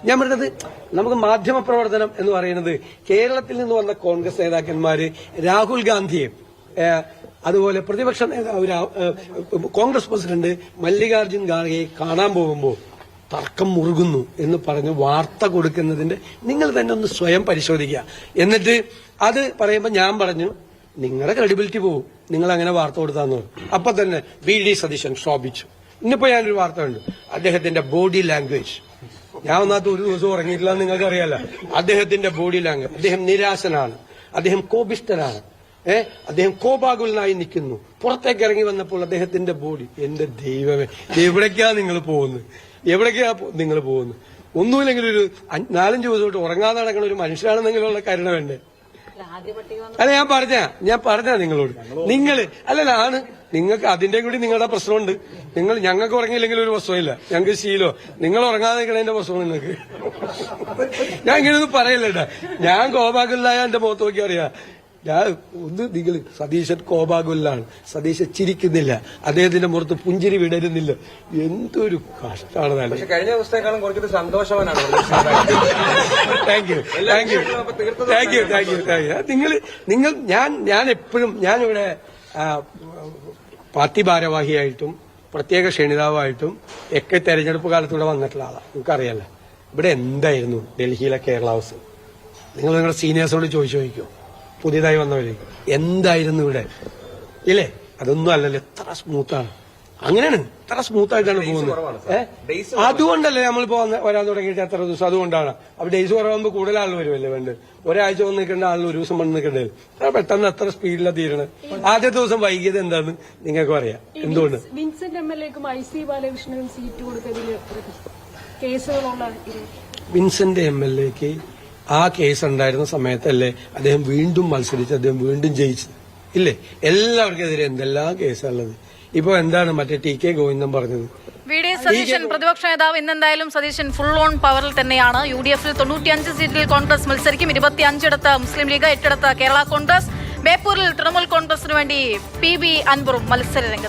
ഞാൻ പറഞ്ഞത് നമുക്ക് മാധ്യമ പ്രവർത്തനം എന്ന് പറയുന്നത് കേരളത്തിൽ നിന്ന് വന്ന കോൺഗ്രസ് നേതാക്കന്മാര് രാഹുൽ ഗാന്ധിയെ അതുപോലെ പ്രതിപക്ഷ നേതാവ് കോൺഗ്രസ് പ്രസിഡന്റ് മല്ലികാർജുൻ ഖാർഗെയെ കാണാൻ പോകുമ്പോൾ തർക്കം മുറുകുന്നു എന്ന് പറഞ്ഞ് വാർത്ത കൊടുക്കുന്നതിന്റെ നിങ്ങൾ തന്നെ ഒന്ന് സ്വയം പരിശോധിക്കുക. എന്നിട്ട് അത് പറയുമ്പോൾ ഞാൻ പറഞ്ഞു നിങ്ങളുടെ ക്രെഡിബിലിറ്റി പോകും, നിങ്ങൾ അങ്ങനെ വാർത്ത കൊടുത്താന്ന് പറഞ്ഞു. അപ്പൊ തന്നെ VD സതീശൻ ശോഭിച്ചു. ഇന്നിപ്പോ ഞാനൊരു വാർത്ത കണ്ടു, അദ്ദേഹത്തിന്റെ ബോഡി ലാംഗ്വേജ്. ഞാൻ ഒന്നാമത്തെ ഒരു ദിവസം ഉറങ്ങിയിട്ടില്ല എന്ന് നിങ്ങൾക്ക് അറിയാലോ. അദ്ദേഹത്തിന്റെ ബോഡി ലാംഗ്വേജ്, അദ്ദേഹം നിരാശനാണ്, അദ്ദേഹം കോപിഷ്ഠനാണ്, അദ്ദേഹം കോപാകുലനായി നിൽക്കുന്നു. പുറത്തേക്ക് ഇറങ്ങി വന്നപ്പോൾ അദ്ദേഹത്തിന്റെ ബോഡി, എന്റെ ദൈവമേ, എവിടേക്കാ നിങ്ങൾ പോകുന്നത്, എവിടേക്കാ നിങ്ങൾ പോകുന്നത്? ഒന്നുമില്ലെങ്കിൽ ഒരു 4-5 ദിവസമായിട്ട് ഉറങ്ങാതെ നടക്കുന്ന ഒരു മനുഷ്യനാണെന്നെങ്കിലുള്ള കരുണ വേണ്ടേ? അല്ല ഞാൻ പറഞ്ഞ നിങ്ങളോട്, നിങ്ങൾ ആണ് നിങ്ങൾക്ക് അതിന്റെ കൂടി നിങ്ങളുടെ പ്രശ്നമുണ്ട്. ഞങ്ങൾക്ക് ഉറങ്ങിയില്ലെങ്കിൽ ഒരു പ്രശ്നമില്ല, ഞങ്ങൾക്ക് ശീലോ. നിങ്ങൾ ഉറങ്ങാതെ നിൽക്കണതിന്റെ പ്രശ്നം നിങ്ങൾക്ക്. ഞാൻ ഇങ്ങനെയൊന്നും പറയില്ലട്ടാ, ഞാൻ കോപാകുലായ എന്റെ മുഖത്ത് നോക്കി അറിയാം. നിങ്ങൾ സതീശൻ കോപാകുലാണ്, സതീശൻ ചിരിക്കുന്നില്ല, അദ്ദേഹത്തിന്റെ മുഖത്ത് പുഞ്ചിരി വിടരുന്നില്ല. എന്തൊരു കഷ്ടമാണ്. കഴിഞ്ഞ ദിവസത്തെക്കാളും കുറച്ചൊരു സന്തോഷവാനാണ്. ഞാൻ എപ്പോഴും ഞാനിവിടെ പാർട്ടി ഭാരവാഹിയായിട്ടും പ്രത്യേക ക്ഷണിതാവായിട്ടും ഒക്കെ തെരഞ്ഞെടുപ്പ് കാലത്തൂടെ വന്നിട്ടുള്ള ആളാണ്. നിങ്ങൾക്കറിയാലോ ഇവിടെ എന്തായിരുന്നു ഡൽഹിയിലെ കേരള ഹൗസ്. നിങ്ങൾ നിങ്ങളുടെ സീനിയേഴ്സോട് ചോദിക്കുമോ, പുതിയതായി വന്നവര് എന്തായിരുന്നു ഇവിടെ ഇല്ലേ? അതൊന്നും അല്ലല്ലോ, എത്ര സ്മൂത്താണ്. അങ്ങനെയാണ്, എത്ര സ്മൂത്തായിട്ടാണ് പോകുന്നത്. അതുകൊണ്ടല്ലേ നമ്മളിപ്പോ വരാൻ തുടങ്ങിയിട്ട് എത്ര ദിവസം, അതുകൊണ്ടാണ്. അപ്പൊ ഡേയ്സ് കുറവാകുമ്പോൾ കൂടുതൽ ആൾ വരുമല്ലേ വേണ്ട. ഒരാഴ്ച വന്ന് നിൽക്കേണ്ട ആളിൽ ഒരു ദിവസം വന്ന് നിൽക്കേണ്ടത്. പെട്ടെന്ന് എത്ര സ്പീഡിലാണ് തീരണത്. ആദ്യത്തെ ദിവസം വൈകിയത് എന്താന്ന് നിങ്ങൾക്കും അറിയാം. എന്തുകൊണ്ട് വിൻസെന്റ് MLA-ക്കും IC ബാലകൃഷ്ണനും സീറ്റ് കൊടുത്തതില് കേസുകളുള്ള വിൻസെന്റ് MLA-ക്ക് ആ കേസ് ഉണ്ടായിരുന്ന സമയത്തല്ലേ അദ്ദേഹം വീണ്ടും മത്സരിച്ച് അദ്ദേഹം വീണ്ടും ജയിച്ചത് ഇല്ലേ? എല്ലാവർക്കെതിരെ എന്തെല്ലാം കേസുള്ളത്. ഇപ്പൊ എന്താണ് മറ്റേ TK ഗോവിന്ദൻ പറഞ്ഞത്? VD സതീശൻ പ്രതിപക്ഷ നേതാവ് ഇന്നെന്തായാലും സതീശൻ ഫുൾ ഓൺ പവറിൽ തന്നെയാണ്. UDF-ൽ 95 സീറ്റിൽ കോൺഗ്രസ് മത്സരിക്കും. 25 മുസ്ലിം ലീഗ്, 8 കേരള കോൺഗ്രസ്. ബേപ്പൂരിൽ തൃണമൂൽ കോൺഗ്രസിന് വേണ്ടി PB അൻവറും മത്സര രംഗത്ത്.